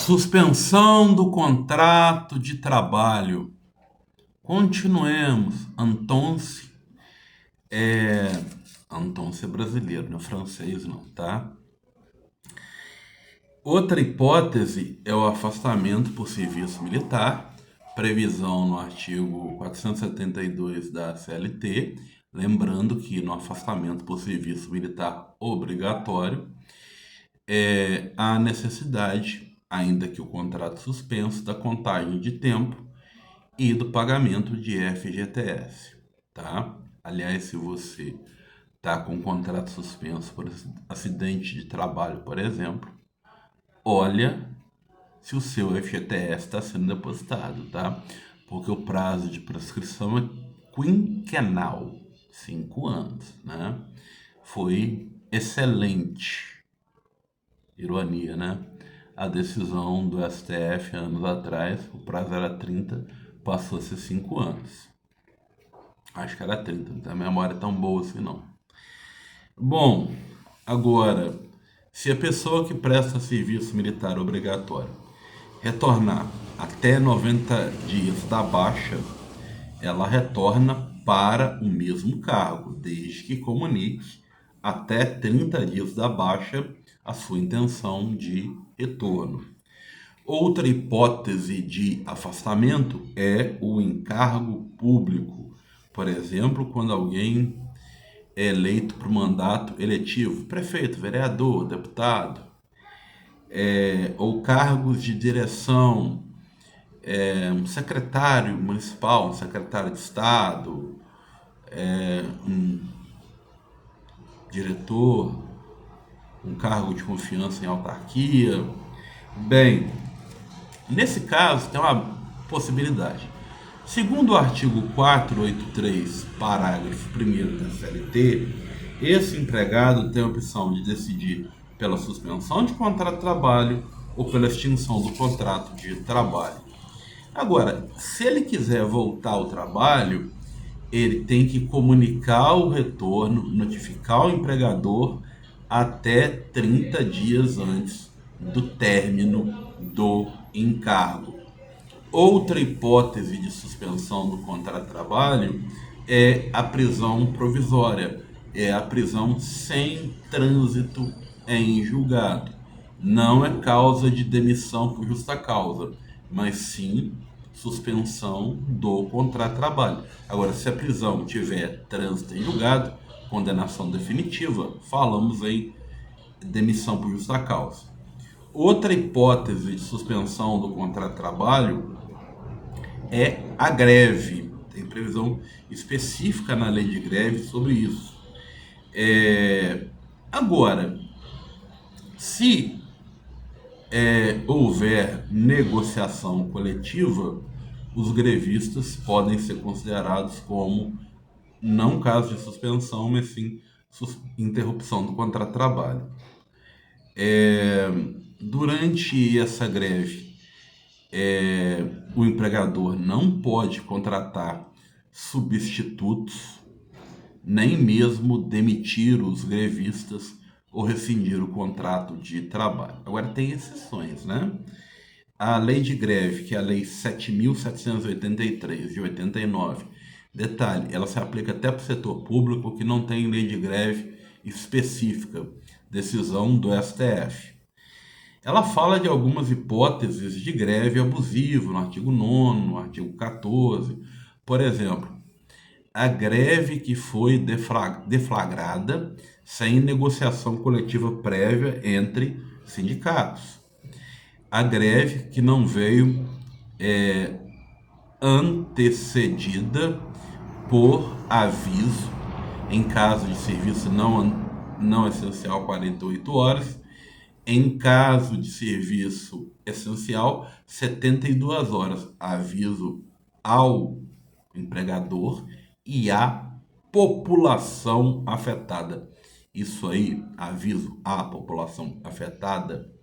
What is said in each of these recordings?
Suspensão do contrato de trabalho. Continuemos. É, Antonce é brasileiro, não é francês não, tá? Outra hipótese é o afastamento por serviço militar, previsão no artigo 472 da CLT, lembrando que no afastamento por serviço militar obrigatório, há necessidade, ainda que o contrato suspenso, da contagem de tempo e do pagamento de FGTS, tá? Aliás, se você está com um contrato suspenso por acidente de trabalho, por exemplo, olha se o seu FGTS está sendo depositado, tá? Porque o prazo de prescrição é quinquenal, 5 anos, né? Foi excelente, ironia, né? A decisão do STF anos atrás, o prazo era 30, passou a ser 5 anos. Acho que era 30, não tem a memória tão boa assim não. Bom, agora, se a pessoa que presta serviço militar obrigatório retornar até 90 dias da baixa, ela retorna para o mesmo cargo, desde que comunique até 30 dias da baixa a sua intenção de retorno. Outra hipótese de afastamento é o encargo público. Por exemplo, quando alguém é eleito para o mandato eletivo, prefeito, vereador, deputado, ou cargos de direção, um secretário municipal, um secretário de Estado, um diretor, um cargo de confiança em autarquia. Bem, nesse caso tem uma possibilidade. Segundo o artigo 483, parágrafo 1º da CLT, esse empregado tem a opção de decidir pela suspensão de contrato de trabalho ou pela extinção do contrato de trabalho. Agora, se ele quiser voltar ao trabalho, ele tem que comunicar o retorno, notificar o empregador até 30 dias antes do término do encargo. Outra hipótese de suspensão do contrato de trabalho é a prisão provisória, é a prisão sem trânsito em julgado. Não é causa de demissão por justa causa, mas sim suspensão do contrato de trabalho. Agora, se a prisão tiver trânsito em julgado, condenação definitiva, falamos em demissão por justa causa. Outra hipótese de suspensão do contrato de trabalho é a greve. Tem previsão específica na lei de greve sobre isso. Agora, se houver negociação coletiva, os grevistas podem ser considerados como não caso de suspensão, mas sim interrupção do contrato de trabalho. Durante essa greve, o empregador não pode contratar substitutos, nem mesmo demitir os grevistas ou rescindir o contrato de trabalho. Agora tem exceções, né? A lei de greve, que é a lei 7.783 de 89, detalhe, ela se aplica até para o setor público que não tem lei de greve específica, decisão do STF. Ela fala de algumas hipóteses de greve abusiva no artigo 9º, no artigo 14. Por exemplo, a greve que foi deflagrada sem negociação coletiva prévia entre sindicatos. A greve que não veio antecedida por aviso em caso de serviço não essencial 48 horas, em caso de serviço essencial 72 horas, aviso ao empregador e à população afetada. Isso aí, aviso à população afetada,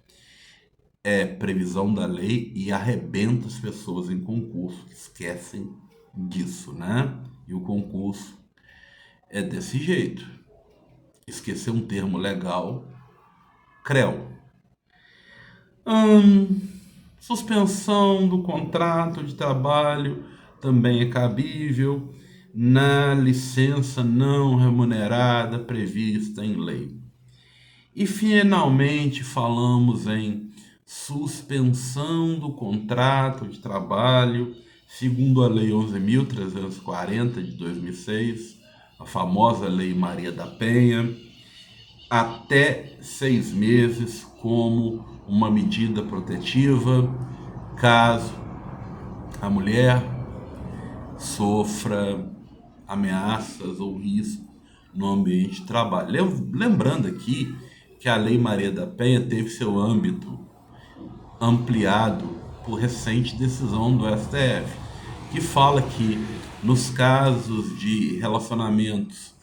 é previsão da lei e arrebenta as pessoas em concurso, esquecem disso, né? E o concurso é desse jeito. Esquecer um termo legal, CREO. Suspensão do contrato de trabalho também é cabível na licença não remunerada prevista em lei. E finalmente falamos em suspensão do contrato de trabalho, segundo a Lei 11.340 de 2006, a famosa Lei Maria da Penha, até 6 meses como uma medida protetiva, caso a mulher sofra ameaças ou risco no ambiente de trabalho. Lembrando aqui que a Lei Maria da Penha teve seu âmbito ampliado por recente decisão do STF, que fala que nos casos de relacionamentos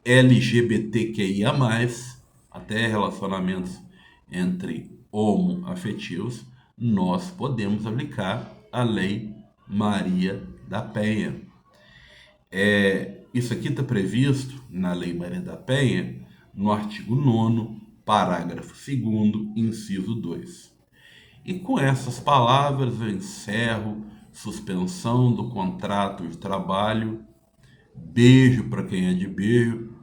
LGBTQIA+, até relacionamentos entre homoafetivos, nós podemos aplicar a Lei Maria da Penha. Isso aqui está previsto na Lei Maria da Penha, no artigo 9º, parágrafo 2º, inciso 2. E com essas palavras eu encerro suspensão do contrato de trabalho. Beijo para quem é de beijo.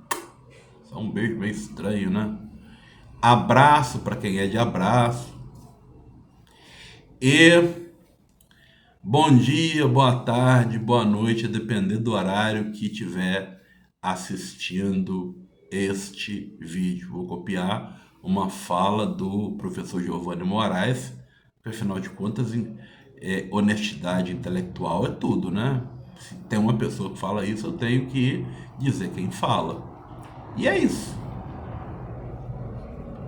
Só um beijo bem estranho, né? Abraço para quem é de abraço. E bom dia, boa tarde, boa noite, a depender do horário que estiver assistindo este vídeo. Vou copiar uma fala do professor Giovanni Moraes, porque afinal de contas, honestidade intelectual é tudo, né? Se tem uma pessoa que fala isso, eu tenho que dizer quem fala. E é isso.